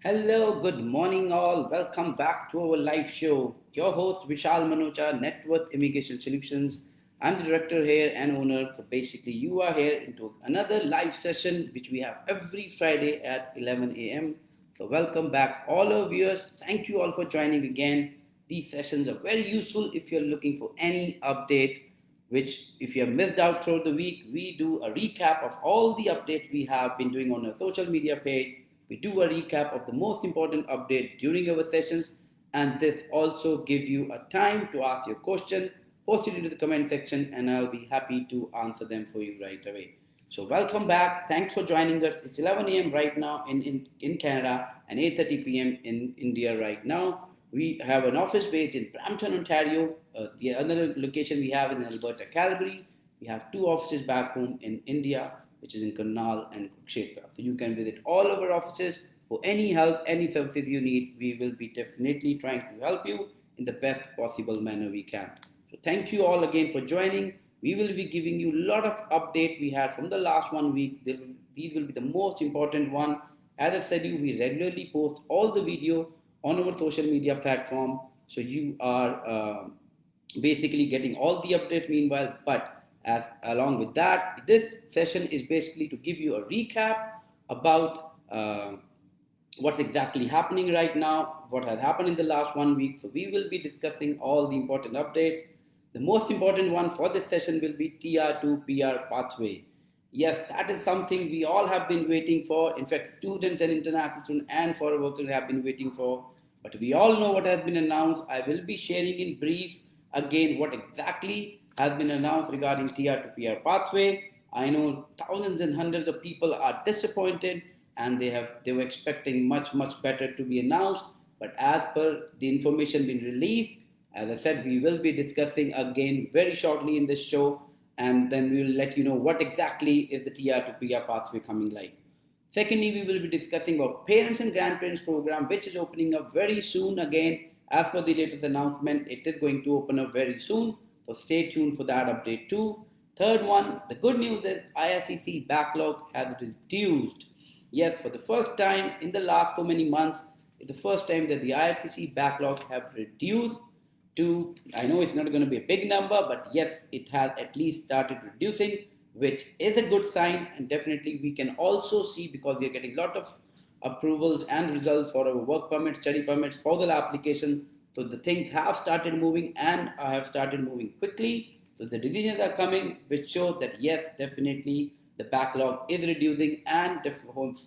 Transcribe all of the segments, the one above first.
Hello, good morning, all. Welcome back to our live show. Your host Vishal Manocha, Networth Immigration Solutions. I'm the director here and owner. So basically, you are here into another live session which we have every Friday at 11 a.m. So welcome back, all our viewers. Thank you all for joining again. These sessions are very useful if you're looking for any update. Which, if you have missed out throughout the week, we do a recap of all the updates we have been doing on our social media page. We do a recap of the most important update during our sessions, and this also gives you a time to ask your question. Post it into the comment section, and I'll be happy to answer them for you right away. So welcome back. Thanks for joining us. It's 11 a.m. right now in Canada and 8:30 p.m. in India right now. We have an office based in Brampton, Ontario. The other location we have in Alberta, Calgary. We have two offices back home in India, which is in Karnal and Kurukshetra. So you can visit all of our offices for any help, any services you need. We will be definitely trying to help you in the best possible manner we can. So thank you all again for joining. We will be giving you a lot of update we had from the last 1 week. These will be the most important one. As I said, we regularly post all the video on our social media platform. So you are basically getting all the updates meanwhile. But as along with that, this session is basically to give you a recap about what's exactly happening right now, what has happened in the last 1 week. So we will be discussing all the important updates. The most important one for this session will be TR to PR pathway. Yes, that is something we all have been waiting for. In fact, students and international students and foreign workers have been waiting for. But we all know what has been announced. I will be sharing in brief again what exactly has been announced regarding TR to PR pathway. I know thousands and hundreds of people are disappointed and they were expecting much better to be announced. But as per the information being released, as I said, we will be discussing again very shortly in this show, and then we will let you know what exactly is the TR to PR pathway coming like. Secondly, we will be discussing our parents and grandparents program, which is opening up very soon again. As per the latest announcement, it is going to open up very soon. So stay tuned for that update too. Third one, the good news is IRCC backlog has reduced. Yes, for the first time in the last so many months, it's the first time that the IRCC backlog have reduced to, I know it's not going to be a big number, but yes, it has at least started reducing, which is a good sign. And definitely we can also see, because we are getting a lot of approvals and results for our work permit, study permit, spousal application. So the things have started moving and have started moving quickly. So the decisions are coming, which show that yes, definitely the backlog is reducing, and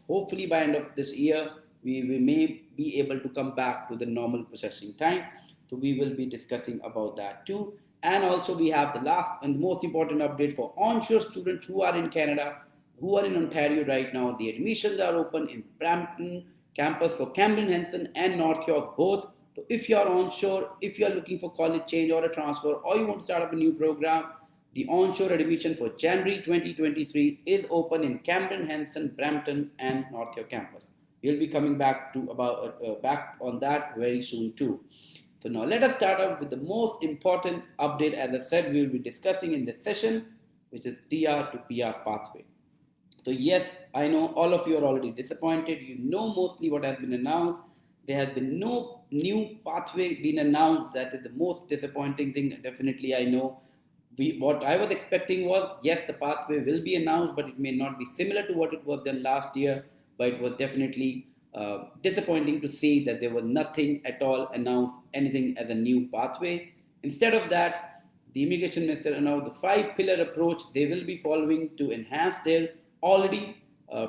hopefully by end of this year, we may be able to come back to the normal processing time. So we will be discussing about that too. And also we have the last and most important update for onshore students who are in Canada, who are in Ontario right now. The admissions are open in Brampton campus for Cambrian Hanson and North York both. So if you are onshore, if you are looking for college change or a transfer, or you want to start up a new program, the onshore admission for January 2023 is open in Cambrian Hanson, Brampton, and North York campus. We'll be coming back to back on that very soon too. So now let us start off with the most important update. As I said, we will be discussing in this session, which is TR to PR pathway. So yes, I know all of you are already disappointed. You know mostly what has been announced. There has been no new pathway being announced. That is the most disappointing thing. Definitely, I know. What I was expecting was, yes, the pathway will be announced, but it may not be similar to what it was done last year. But it was definitely disappointing to see that there was nothing at all announced, anything as a new pathway. Instead of that, the immigration minister announced the 5-pillar approach they will be following to enhance their already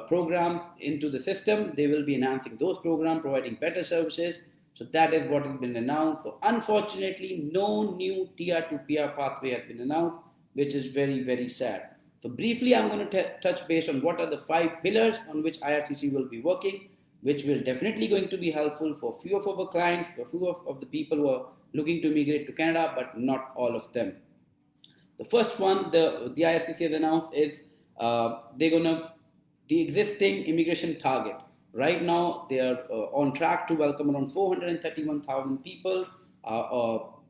programs into the system. They will be enhancing those programs, providing better services. So that is what has been announced. So unfortunately, no new TR to PR pathway has been announced, which is very sad. So briefly, I'm going to touch base on what are the 5 pillars on which IRCC will be working, which will definitely going to be helpful for few of our clients, for few of the people who are looking to immigrate to Canada, but not all of them. The first one, the IRCC has announced is they're going to, the existing immigration target. Right now, they are on track to welcome around 431,000 people. Will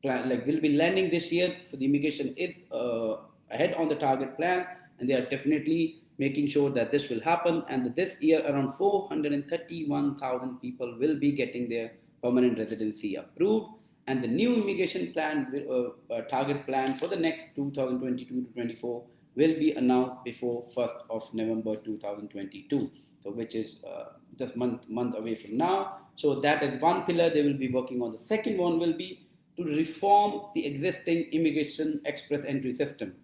be landing this year. So the immigration is ahead on the target plan, and they are definitely making sure that this will happen, and that this year around 431,000 people will be getting their permanent residency approved, and the new immigration plan, target plan for the next 2022 to 24 will be announced before 1st of November 2022, so which is just month away from now. So that is one pillar they will be working on. The second one will be to reform the existing immigration express entry system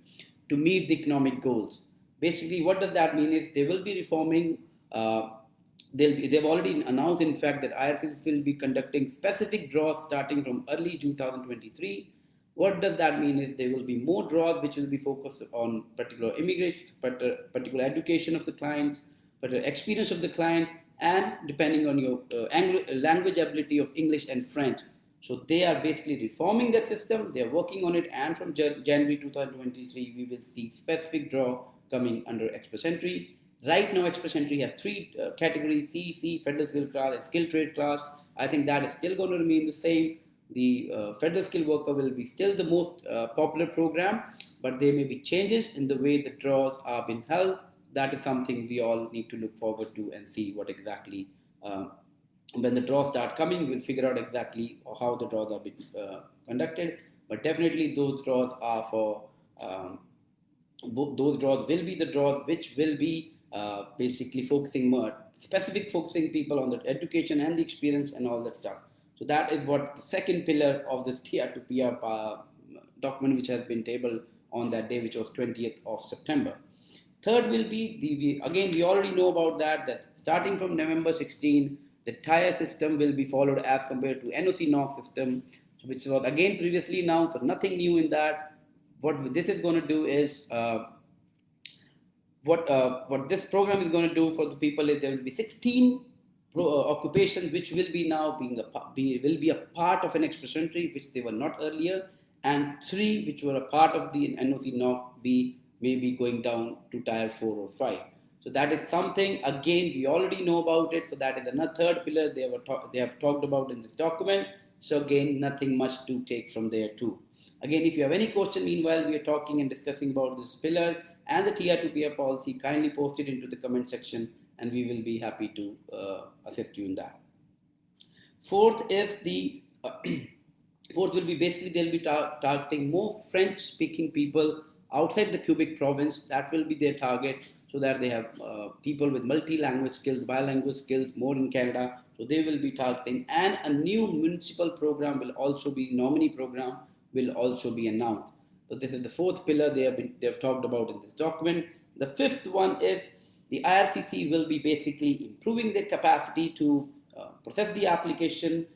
to meet the economic goals. Basically, what does that mean is they will be reforming. They've already announced, in fact, that IRCC will be conducting specific draws starting from early 2023. What does that mean is there will be more draws which will be focused on particular immigration, particular education of the clients, particular experience of the client, and depending on your language ability of English and French. So they are basically reforming their system. They are working on it, and from January 2023, we will see specific draw coming under express entry. Right now, express entry has three categories: CEC, Federal Skill Class, and Skilled Trade Class. I think that is still going to remain the same. The Federal Skill Worker will be still the most popular program, but there may be changes in the way the draws are being held. That is something we all need to look forward to and see what exactly, when the draws start coming, we'll figure out exactly how the draws are being conducted. But definitely those draws are for, those draws will be the draws which will be basically focusing more, focusing people on the education and the experience and all that stuff. So that is what the second pillar of this TR to PR document, which has been tabled on that day, which was 20th of September. Third will be again, we already know about that starting from November 16, the tier system will be followed as compared to NOC NOC system, which was again previously announced, so nothing new in that. What this is going to do is, what this program is going to do for the people is there will be 16 occupations which will be now will be a part of an express entry, which they were not earlier, and 3 which were a part of the NOC NOC may be going down to tier 4 or 5. So that is something, again, we already know about it. So that is another third pillar they have talked about in this document. So again, nothing much to take from there too. Again, if you have any question, meanwhile, we are talking and discussing about this pillar and the TR to PR policy, kindly post it into the comment section and we will be happy to assist you in that. Fourth is fourth will be basically they'll be targeting more French-speaking people outside the Quebec province. That will be their target, so that they have people with multi-language skills, bilingual skills more in Canada. So they will be targeting, and a new municipal program will also be, nominee program will also be announced. So this is the fourth pillar they have talked about in this document. The fifth one is the IRCC will be basically improving their capacity to process the application,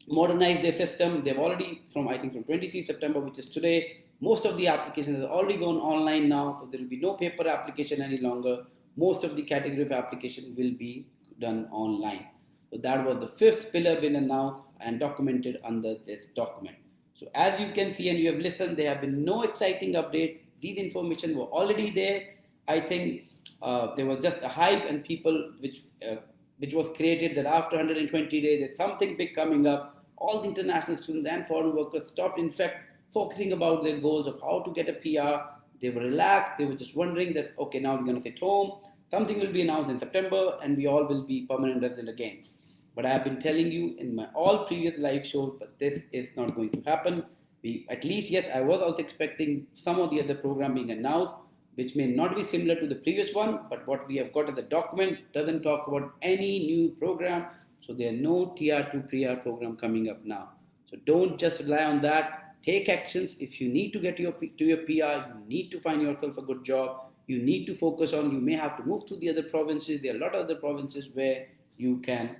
modernize their system. They've already, from 23 September, which is today, most of the applications have already gone online now, so there will be no paper application any longer. Most of the category of application will be done online. So that was the fifth pillar been announced and documented under this document. So as you can see and you have listened, there have been no exciting update. These information were already there. I think there was just a hype and people which was created that after 120 days there's something big coming up. All the international students and foreign workers stopped, in fact, focusing about their goals of how to get a PR. They were relaxed. They were just wondering that, okay, now we're going to sit home. Something will be announced in September and we all will be permanent resident again. But I have been telling you in my all previous live shows, but this is not going to happen. At least, yes, I was also expecting some of the other program being announced, which may not be similar to the previous one, but what we have got in the document doesn't talk about any new program. So there are no TR to PR program coming up now. So don't just rely on that. Take actions. If you need to get to your PR, you need to find yourself a good job. You need to focus on, you may have to move to the other provinces. There are a lot of other provinces where you can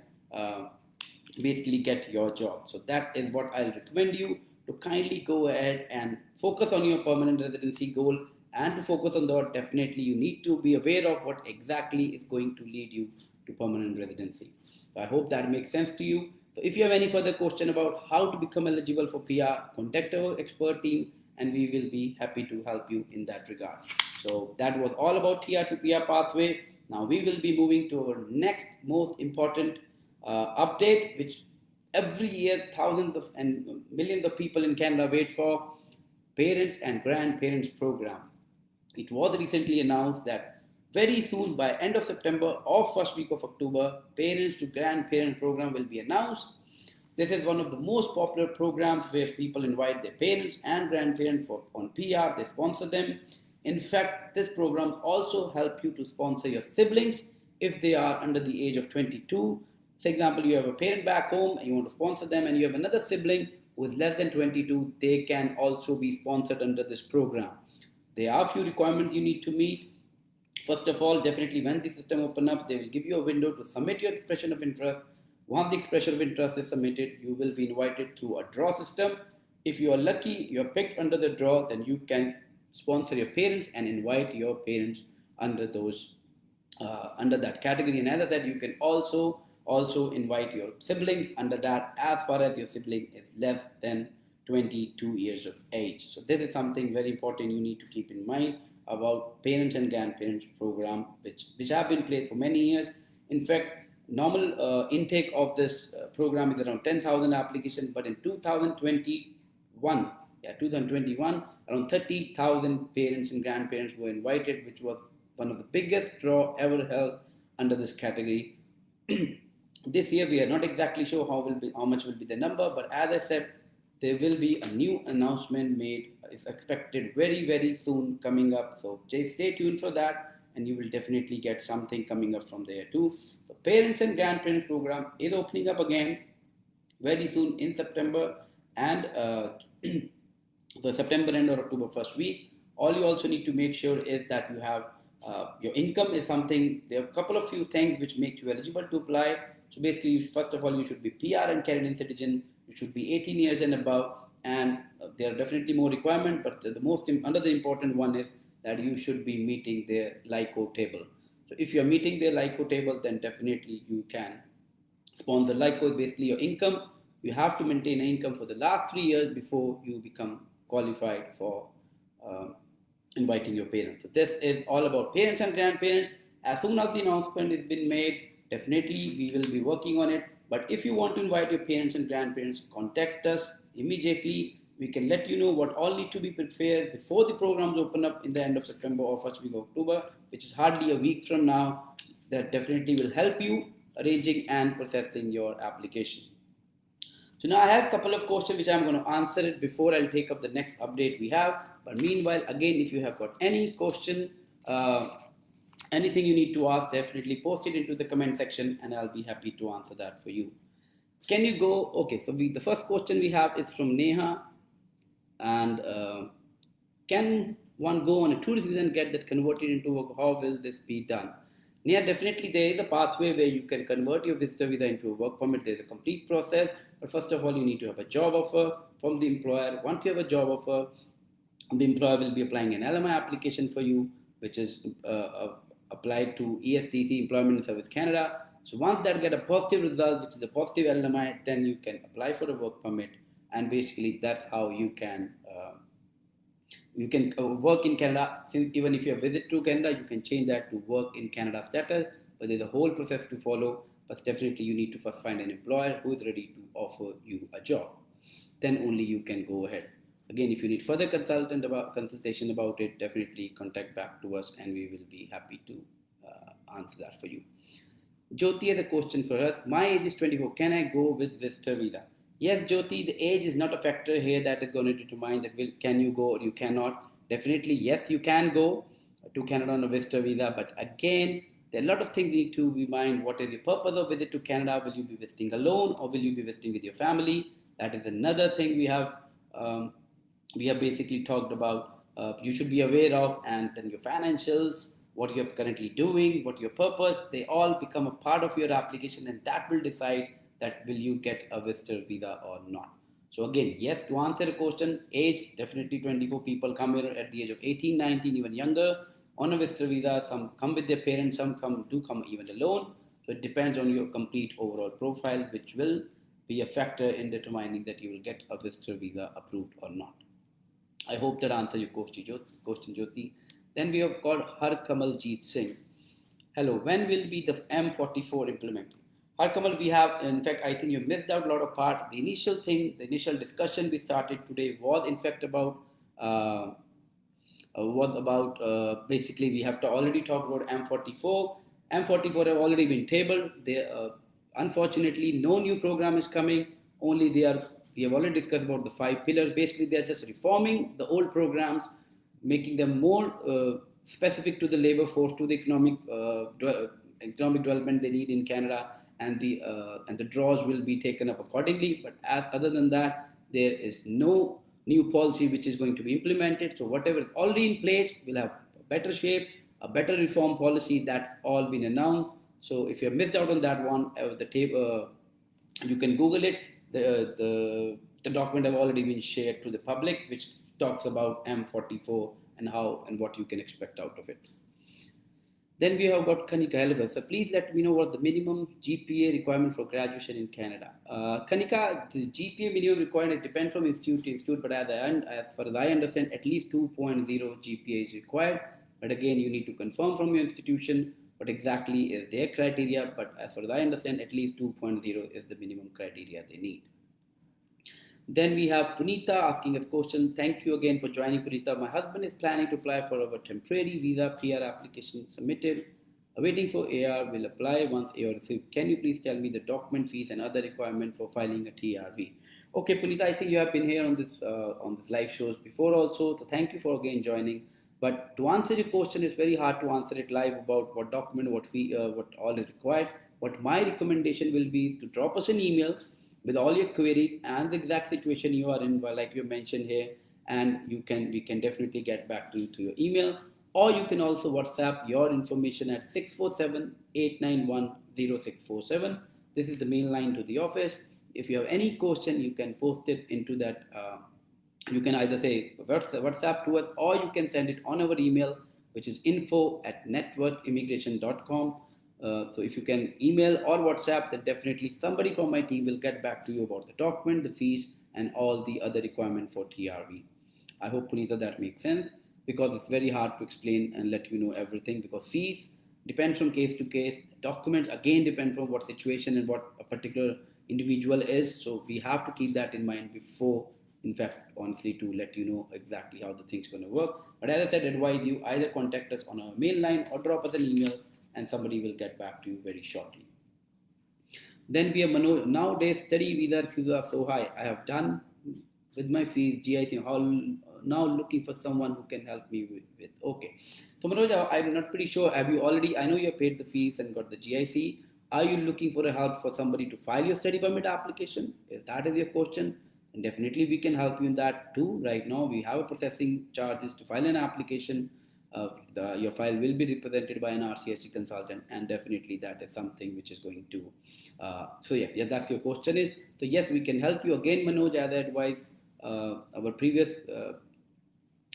basically get your job. So that is what I'll recommend you to kindly go ahead and focus on your permanent residency goal. And to focus on that, definitely you need to be aware of what exactly is going to lead you to permanent residency. So I hope that makes sense to you. So if you have any further question about how to become eligible for PR, contact our expert team and we will be happy to help you in that regard. So that was all about TR to PR pathway. Now we will be moving to our next most important update, which every year thousands of and millions of people in Canada wait for, parents and grandparents program. It was recently announced that Very soon, by end of September or first week of October, parents to grandparent program will be announced. This is one of the most popular programs where people invite their parents and grandparents on PR. They sponsor them. In fact, this program also help you to sponsor your siblings if they are under the age of 22. For example, you have a parent back home and you want to sponsor them, and you have another sibling who is less than 22. They can also be sponsored under this program. There are a few requirements you need to meet. First of all, definitely when the system open up, they will give you a window to submit your expression of interest. Once the expression of interest is submitted, you will be invited through a draw system. If you are lucky, you are picked under the draw, then you can sponsor your parents and invite your parents under that category. And as I said, you can also invite your siblings under that, as far as your sibling is less than 22 years of age. So this is something very important you need to keep in mind about parents and grandparents program, which have been in place for many years. In fact, normal intake of this program is around 10,000 applications, but in 2021, around 30,000 parents and grandparents were invited, which was one of the biggest draw ever held under this category. This year, we are not exactly sure how much will be the number, but as I said, there will be a new announcement made. It's expected very, very soon coming up. So stay tuned for that, and you will definitely get something coming up from there too. The Parents and Grandparents program is opening up again very soon in September and the September end or October first week. All you also need to make sure is that you have your income is something. There are a couple of few things which make you eligible to apply. So basically, first of all, you should be PR and Canadian citizen. You should be 18 years and above, and there are definitely more requirements, but another important one is that you should be meeting their LICO table. So if you're meeting their LICO table, then definitely you can sponsor. LICO is basically your income. You have to maintain an income for the last 3 years before you become qualified for inviting your parents. So this is all about parents and grandparents. As soon as the announcement has been made, definitely we will be working on it. But if you want to invite your parents and grandparents, contact us immediately. We can let you know what all need to be prepared before the programs open up in the end of September or first week of October, which is hardly a week from now. That definitely will help you arranging and processing your application. So now I have a couple of questions which I'm going to answer it before I'll take up the next update we have. But meanwhile, again, if you have got any question, anything you need to ask, definitely post it into the comment section and I'll be happy to answer that for you. Can you go? Okay, so the first question we have is from Neha. And can one go on a tourist visa and get that converted into work? How will this be done? Yeah, definitely there is a pathway where you can convert your visitor visa into a work permit. There's a complete process. But first of all, you need to have a job offer from the employer. Once you have a job offer, the employer will be applying an LMI application for you, which is applied to ESDC, Employment and Service Canada. So once that get a positive result, which is a positive LMI, then you can apply for a work permit. And basically, that's how you can work in Canada. Since even if you have visit to Canada, you can change that to work in Canada status. But there's a whole process to follow. But definitely, you need to first find an employer who is ready to offer you a job. Then only you can go ahead. Again, if you need further consultation about it, definitely contact back to us, and we will be happy to answer that for you. Jyoti has a question for us. My age is 24. Can I go with visitor visa? Yes, Jyoti, the age is not a factor here that is going to determine that can you go or you cannot. Definitely, yes, you can go to Canada on a visitor visa. But again, there are a lot of things you need to be in mind. What is the purpose of visit to Canada? Will you be visiting alone or will you be visiting with your family? That is another thing we have basically talked about. You should be aware of, and then your financials, what you're currently doing, what your purpose, they all become a part of your application, and that will decide that will you get a visitor visa or not. So again, yes, to answer the question, age, definitely 24 people come here at the age of 18, 19, even younger on a visitor visa. Some come with their parents, some come even alone. So it depends on your complete overall profile, which will be a factor in determining that you will get a visitor visa approved or not. I hope that answers your question, Jyoti. Then we have got Harkamaljeet Singh. Hello, when will be the M44 implemented? Harkamal, we have, in fact, I think you missed out a lot of part. The initial discussion we started today was in fact about What about basically we have to already talk about M44. M44 have already been tabled. Unfortunately, no new program is coming. Only we have already discussed about the 5 pillars. Basically, they are just reforming the old programs, making them more specific to the labor force, to the economic development they need in Canada, and the draws will be taken up accordingly. But other than that, there is no new policy which is going to be implemented. So whatever is already in place will have a better shape, a better reform policy. That's all been announced. So if you have missed out on that one, you can Google it. The document have already been shared to the public, which talks about M44 and how and what you can expect out of it. Then we have got Kanika. Hello, sir. So please let me know what the minimum GPA requirement for graduation in Canada. Kanika, the GPA minimum requirement depends from institute to institute, but as far as I understand, at least 2.0 GPA is required. But again, you need to confirm from your institution what exactly is their criteria. But as far as I understand, at least 2.0 is the minimum criteria they need. Then we have Punita asking a question. Thank you again for joining, Punita. My husband is planning to apply for our temporary visa PR application submitted. Awaiting for AR, will apply once AR received. Can you please tell me the document fees and other requirements for filing a TRV? Okay, Punita, I think you have been here on this live shows before also. So thank you for again joining. But to answer your question, it's very hard to answer it live about what document, what all is required. What my recommendation will be to drop us an email with all your queries and the exact situation you are in, like you mentioned here, and we can definitely get back to you through your email, or you can also WhatsApp your information at 647-891-0647. This is the main line to the office. If you have any question, you can post it into that. You can either say WhatsApp to us, or you can send it on our email, which is info@networthimmigration.com. So if you can email or WhatsApp, then definitely somebody from my team will get back to you about the document, the fees, and all the other requirements for TRV. I hope, Punita, that makes sense, because it's very hard to explain and let you know everything, because fees depend from case to case. Documents again depend from what situation and what a particular individual is. So we have to keep that in mind before, in fact, honestly, to let you know exactly how the thing's going to work. But as I said, advise you either contact us on our mail line or drop us an email, and somebody will get back to you very shortly. Then we have Manoj. Nowadays, study visa fees are so high. I have done with my fees, GIC, now looking for someone who can help me with. Okay. So Manoj, I'm not pretty sure. Have you already, I know you have paid the fees and got the GIC. Are you looking for a help for somebody to file your study permit application? If that is your question, then definitely we can help you in that too. Right now, we have a processing charges to file an application. Your file will be represented by an IRCC consultant, and definitely that is something which is going to. So yeah, that's your question is. So yes, we can help you again, Manoj, as I advised our previous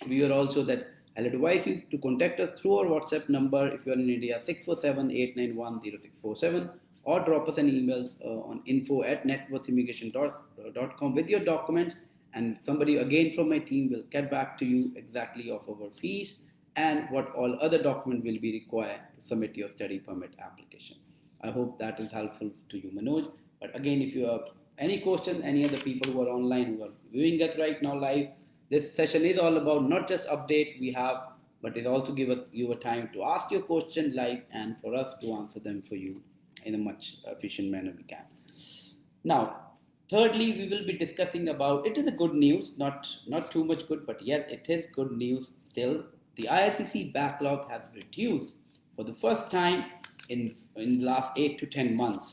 viewer also, that I'll advise you to contact us through our WhatsApp number if you are in India, 647-891-0647, or drop us an email on info@networthimmigration.com with your documents, and somebody again from my team will get back to you exactly of our fees and what all other documents will be required to submit your study permit application. I hope that is helpful to you, Manoj. But again, if you have any question, any other people who are online, who are viewing us right now live, this session is all about not just update we have, but it also gives you a time to ask your question live and for us to answer them for you in a much efficient manner we can. Now, thirdly, we will be discussing about, it is a good news, not too much good, but yes, it is good news still. The IRCC backlog has reduced for the first time in the last 8 to 10 months.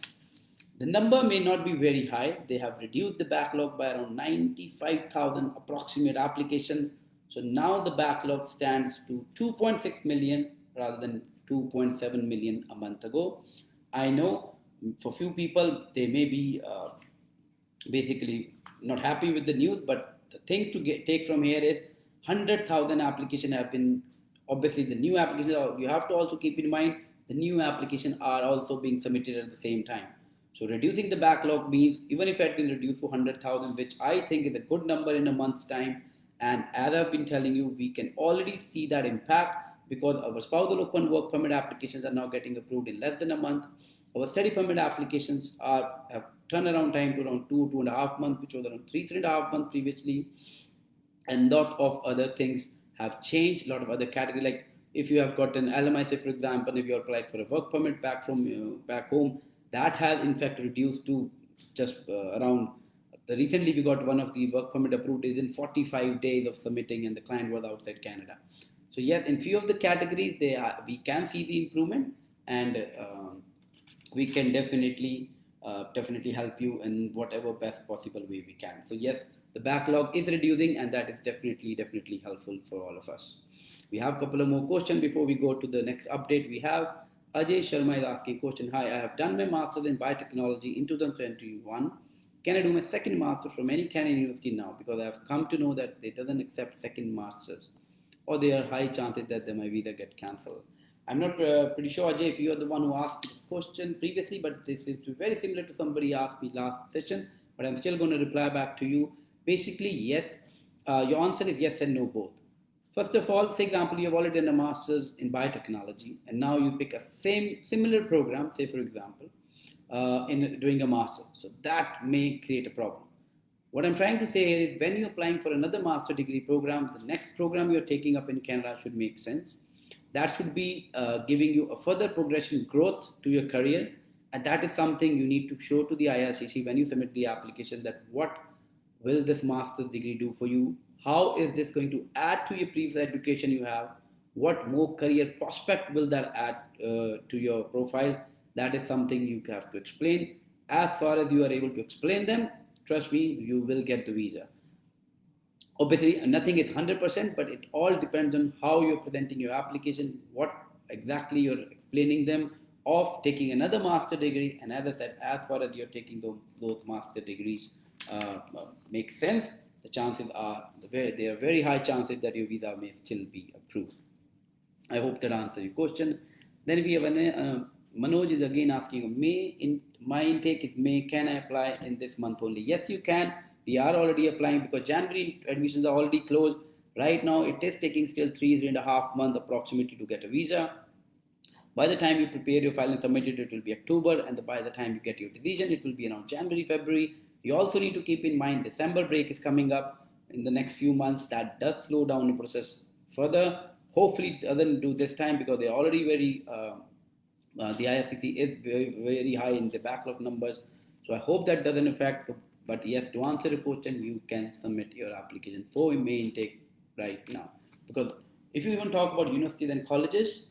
The number may not be very high. They have reduced the backlog by around 95,000 approximate application. So now the backlog stands to 2.6 million rather than 2.7 million a month ago. I know for few people, they may be basically not happy with the news, but the thing to take from here is 100,000 applications have been, obviously the new applications, you have to also keep in mind the new applications are also being submitted at the same time. So reducing the backlog means, even if it has been reduced to 100,000, which I think is a good number in a month's time, and as I've been telling you, we can already see that impact because our spousal open work permit applications are now getting approved in less than a month. Our study permit applications have turnaround time to around 2.5 months, which was around 3.5 months previously. And lot of other things have changed. A lot of other categories, like if you have got an LMI, say for example, if you applied for a work permit back from back home, that has in fact reduced to just around. Recently, we got one of the work permit approved is in 45 days of submitting, and the client was outside Canada. So yes, in few of the categories, we can see the improvement, and we can definitely help you in whatever best possible way we can. So yes, the backlog is reducing, and that is definitely helpful for all of us. We have a couple of more questions before we go to the next update. We have Ajay Sharma is asking a question. Hi, I have done my master's in biotechnology in 2021. Can I do my second master from any Canadian university now? Because I have come to know that they doesn't accept second masters, or there are high chances that my visa get cancelled. I'm not pretty sure, Ajay, if you are the one who asked this question previously, but this is very similar to somebody asked me last session, but I'm still going to reply back to you. Basically, yes. Your answer is yes and no both. First of all, say example, you have already done a master's in biotechnology, and now you pick a similar program, say for example, in doing a master. So that may create a problem. What I'm trying to say here is when you're applying for another master degree program, the next program you're taking up in Canada should make sense. That should be giving you a further progression growth to your career. And that is something you need to show to the IRCC when you submit the application, that what will this master's degree do for you? How is this going to add to your previous education you have? What more career prospect will that add to your profile? That is something you have to explain. As far as you are able to explain them, trust me, you will get the visa. Obviously, nothing is 100%, but it all depends on how you're presenting your application, what exactly you're explaining them of taking another master degree. And as I said, as far as you're taking those master degrees make sense, the chances are, there are very high chances that your visa may still be approved. I hope that answers your question. Then we have Manoj is again asking, my intake is May, can I apply in this month only? Yes, you can. We are already applying because January admissions are already closed. Right now, it is taking still 3.5 months approximately to get a visa. By the time you prepare your file and submit it, it will be October. And by the time you get your decision, it will be around January, February. You also need to keep in mind December break is coming up in the next few months. That does slow down the process further. Hopefully, it doesn't do this time because they're already the IRCC is very high in the backlog numbers. So I hope that doesn't affect. But yes, to answer your question, you can submit your application for May intake right now. Because if you even talk about universities and colleges,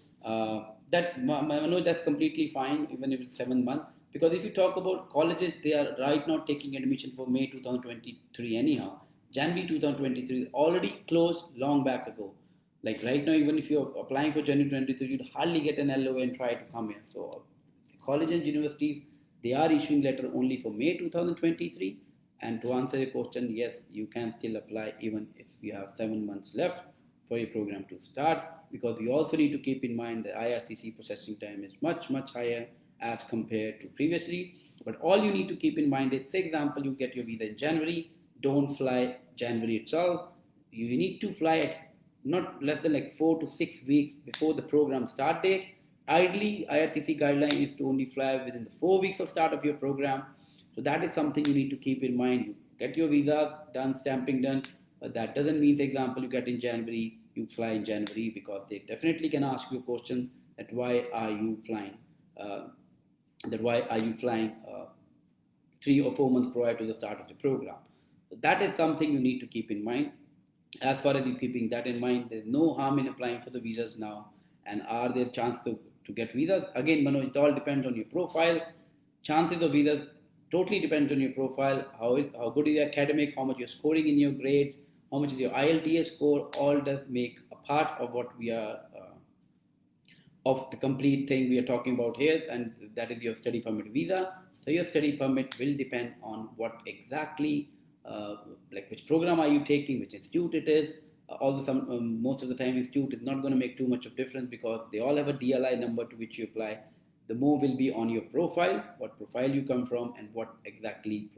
that's completely fine, even if it's 7 months. Because if you talk about colleges, they are right now taking admission for May 2023 anyhow. January 2023 is already closed long back ago. Like right now, even if you're applying for January 23, you'd hardly get an LOA and try to come here. So colleges and universities, they are issuing letter only for May 2023. And to answer your question, yes, you can still apply even if you have 7 months left for your program to start, because we also need to keep in mind the IRCC processing time is much higher as compared to previously. But all you need to keep in mind is, say example, you get your visa in January, don't fly January itself. You need to fly at not less than like 4 to 6 weeks before the program start date. Ideally, IRCC guideline is to only fly within the 4 weeks of start of your program. So that is something you need to keep in mind. You get your visa done, stamping done, but that doesn't mean, for example, you get in January, you fly in January, because they definitely can ask you a question that why are you flying? 3 or 4 months prior to the start of the program? So that is something you need to keep in mind. As far as you keeping that in mind, there's no harm in applying for the visas now. And are there chances to get visas? Again, Manoj, it all depends on your profile. Chances of visas totally depends on your profile, how good is your academic, how much you're scoring in your grades, how much is your IELTS score. All does make a part of what we are, of the complete thing we are talking about here, and that is your study permit visa. So your study permit will depend on what exactly, like which program are you taking, which institute it is. Although most of the time institute is not going to make too much of difference because they all have a DLI number to which you apply. The more will be on your profile, what profile you come from, and what exactly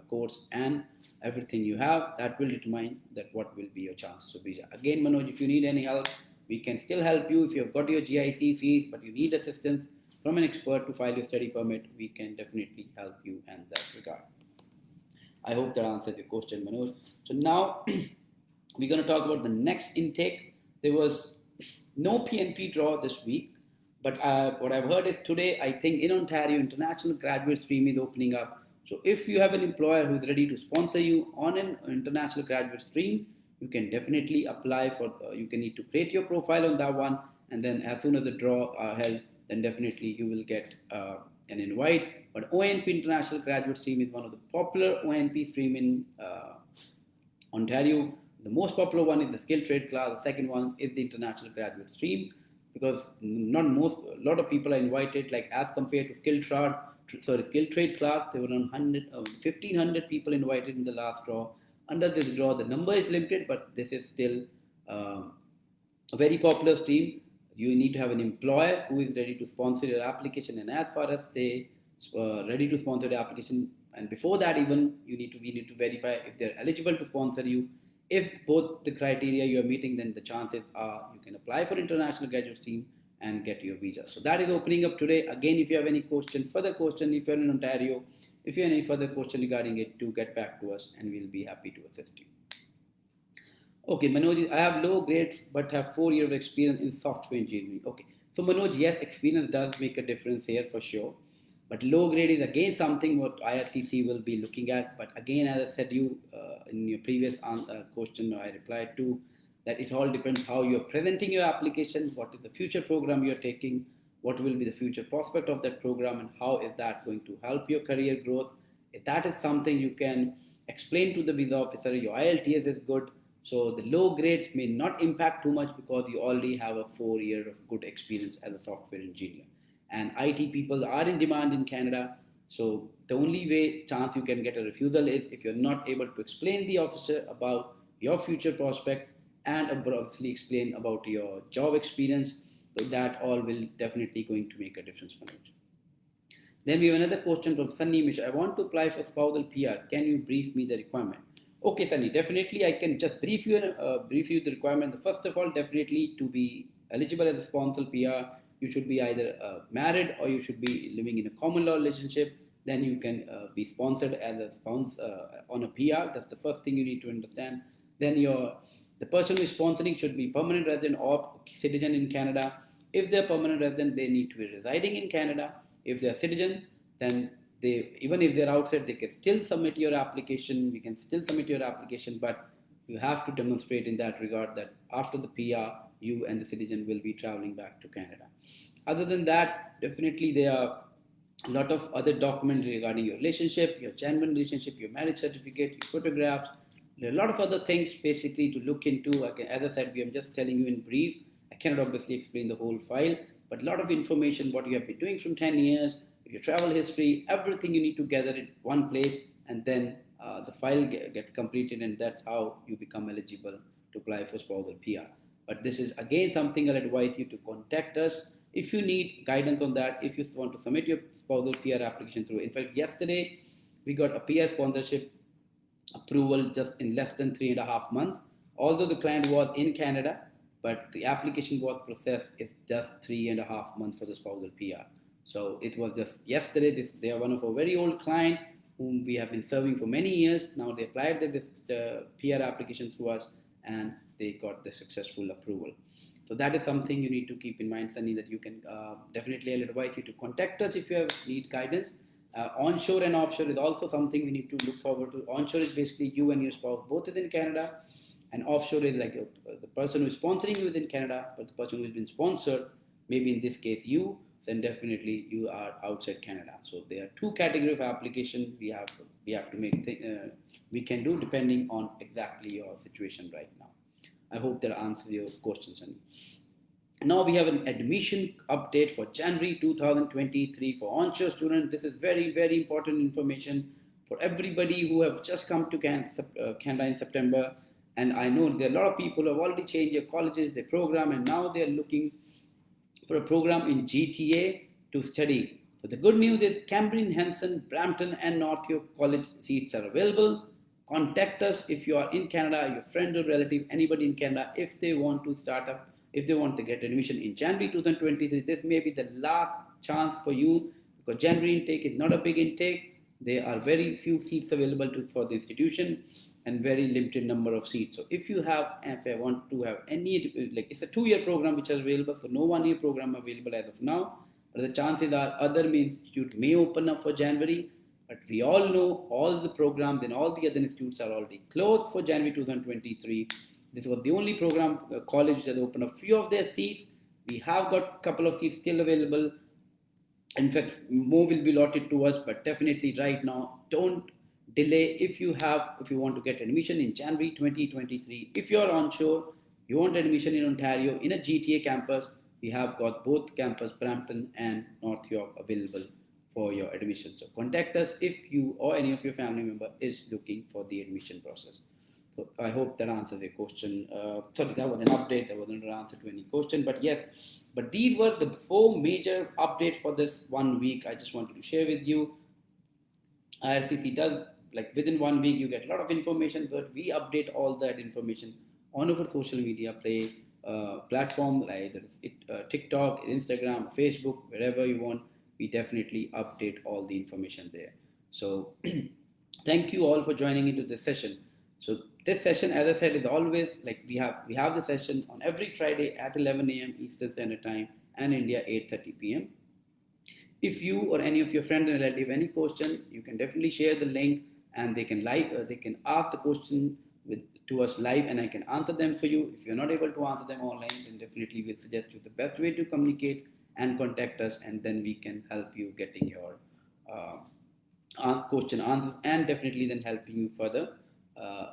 course and everything you have. That will determine that what will be your chances of visa. Again, Manoj, if you need any help, we can still help you. If you have got your GIC fees, but you need assistance from an expert to file your study permit, we can definitely help you in that regard. I hope that answers your question, Manoj. So now We're going to talk about the next intake. There was no Pnp draw this week, but what I've heard is today, I think in Ontario, international graduate stream is opening up. So if you have an employer who's ready to sponsor you on an international graduate stream, you can definitely apply for, you can need to create your profile on that one. And then as soon as the draw are held, then definitely you will get an invite. But ONP International Graduate Stream is one of the popular ONP stream in Ontario. The most popular one is the skilled trade class. The second one is the international graduate stream, because a lot of people are invited. Like as compared to skilled trade class, there were around 1,500 people invited in the last draw. Under this draw, the number is limited, but this is still a very popular stream. You need to have an employer who is ready to sponsor your application, and as far as they ready to sponsor the application, and before that even we need to verify if they're eligible to sponsor you. If both the criteria you are meeting, then the chances are you can apply for international graduate stream and get your visa. So that is opening up today. Again, if you have any further question, if you're in Ontario, if you have any further question regarding it, do get back to us and we'll be happy to assist you. Okay, Manoj, I have low grades but have 4 years of experience in software engineering. Okay, so Manoj, yes, experience does make a difference here for sure. But low grade is again something what IRCC will be looking at. But again, as I said you in your previous question, I replied to that it all depends how you're presenting your application, what is the future program you're taking, what will be the future prospect of that program, and how is that going to help your career growth. If that is something you can explain to the visa officer, your IELTS is good. So the low grades may not impact too much because you already have a 4 year of good experience as a software engineer. And IT people are in demand in Canada. So the only chance you can get a refusal is if you're not able to explain the officer about your future prospects and obviously explain about your job experience. So that all will definitely going to make a difference. Then we have another question from Sunny Mish. I want to apply for spousal PR. Can you brief me the requirement? Okay, Sunny, definitely I can just brief you the requirement. First of all, definitely to be eligible as a spousal PR, you should be either married or you should be living in a common law relationship. Then you can be sponsored as a spouse on a PR. That's the first thing you need to understand. Then the person who is sponsoring should be permanent resident or citizen in Canada. If they're permanent resident, they need to be residing in Canada. If they're citizen, then even if they're outside, they can still submit your application. We can still submit your application, but you have to demonstrate in that regard that after the PR, you and the citizen will be traveling back to Canada. Other than that, definitely there are a lot of other documents regarding your relationship, your genuine relationship, your marriage certificate, your photographs. There are a lot of other things basically to look into. As I said, I'm just telling you in brief. I cannot obviously explain the whole file, but a lot of information, what you have been doing from 10 years, your travel history, everything you need to gather in one place, and then the file gets completed, and that's how you become eligible to apply for spousal PR. But this is again something I'll advise you to contact us if you need guidance on that, if you want to submit your spousal PR application through. In fact, yesterday we got a PR sponsorship approval just in less than 3.5 months. Although the client was in Canada, but the application was processed is just 3.5 months for the spousal PR. So it was just yesterday. They are one of our very old client whom we have been serving for many years. Now they applied the PR application through us and they got the successful approval. So that is something you need to keep in mind, Sunny, that you can definitely, I'll advise you to contact us if you need guidance. Onshore and offshore is also something we need to look forward to. Onshore is basically you and your spouse both is in Canada, and offshore is like the person who is sponsoring you is in Canada, but the person who has been sponsored, maybe in this case you, then definitely you are outside Canada. So there are two categories of application we have to make. We can do depending on exactly your situation right now. I hope that answers your questions, Sunny. Now we have an admission update for January 2023 for onshore students. This is very, very important information for everybody who have just come to Canada in September. And I know there are a lot of people who have already changed their colleges, their program, and now they are looking for a program in GTA to study. So the good news is Cambrian Hanson, Brampton, and North York College seats are available. Contact us if you are in Canada, your friend or relative, anybody in Canada, if they want to start up, if they want to get admission in January 2023. This may be the last chance for you because January intake is not a big intake. There are very few seats available for the institution and very limited number of seats. So if I want to have any, like it's a 2-year program which is available, so no 1-year program available as of now. But the chances are other institute may open up for January. But we all know all the programs and all the other institutes are already closed for January 2023. This was the only program, college which has opened up few of their seats. We have got a couple of seats still available. In fact, more will be allotted to us, but definitely right now, don't delay if you want to get admission in January 2023. If you're onshore, you want admission in Ontario, in a GTA campus, we have got both campus, Brampton and North York, available for your admission. So contact us if you or any of your family member is looking for the admission process. So I hope that answers your question. Sorry, that was an update. That wasn't an answer to any question. But yes, but these were the 4 major updates for this 1 week. I just wanted to share with you. IRCC does, like within 1 week, you get a lot of information, but we update all that information on our social media platform, like TikTok, Instagram, Facebook, wherever you want. We definitely update all the information there. So thank you all for joining into this session. So this session, as I said, is always like we have the session on every Friday at 11 a.m. Eastern Standard Time and India 8:30 p.m. If you or any of your friends and relatives have any question, you can definitely share the link and they can ask the question to us live and I can answer them for you. If you're not able to answer them online, then definitely we'll suggest you the best way to communicate and contact us, and then we can help you getting your question answers and definitely then helping you further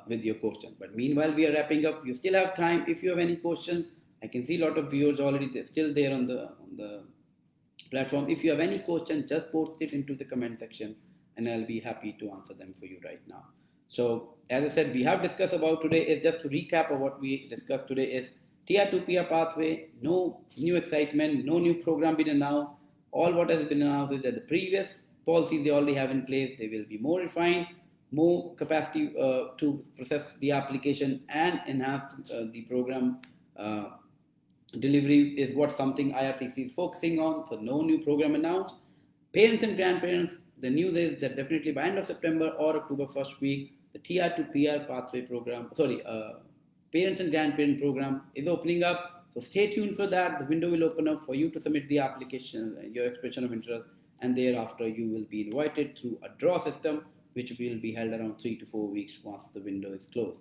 with your question. But meanwhile, we are wrapping up. You still have time. If you have any questions, I can see a lot of viewers already. They're still there on the platform. If you have any questions, just post it into the comment section and I'll be happy to answer them for you right now. So as I said, we have discussed about today is, just to recap of what we discussed today, is Tier 2 PR pathway, no new excitement, no new program been announced. All what has been announced is that the previous policies they already have in place, they will be more refined, more capacity to process the application and enhance the program delivery is what something IRCC is focusing on. So no new program announced. Parents and grandparents, the news is that definitely by end of September or October first week, the Tier 2 PR pathway program, parents and grandparent program is opening up. So stay tuned for that. The window will open up for you to submit the application, your expression of interest, and thereafter you will be invited through a draw system, which will be held around 3 to 4 weeks once the window is closed.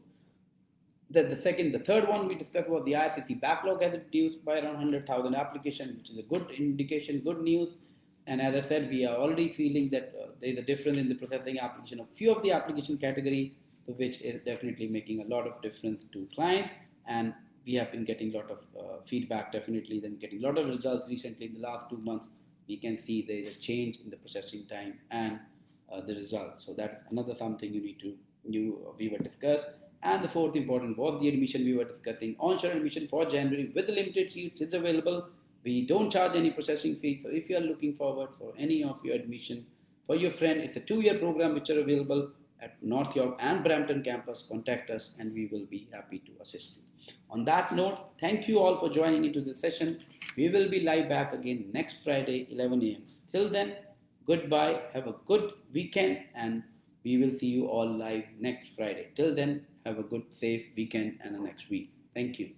The third one we discussed was the IRCC backlog has reduced by around 100,000 applications, which is a good indication, good news. And as I said, we are already feeling that there is a difference in the processing application of few of the application category, which is definitely making a lot of difference to clients. And we have been getting a lot of feedback, definitely, then getting a lot of results recently in the last 2 months. We can see there is a change in the processing time and the results. So that's another something we were discussed. And the fourth important was the admission we were discussing. Onshore admission for January with the limited seats is available. We don't charge any processing fee. So if you are looking forward for any of your admission for your friend, it's a 2-year program which are available at North York and Brampton campus. Contact us and we will be happy to assist you. On that note, thank you all for joining into this session. We will be live back again next Friday, 11 a.m. Till then, goodbye. Have a good weekend and we will see you all live next Friday. Till then, have a good, safe weekend and a next week. Thank you.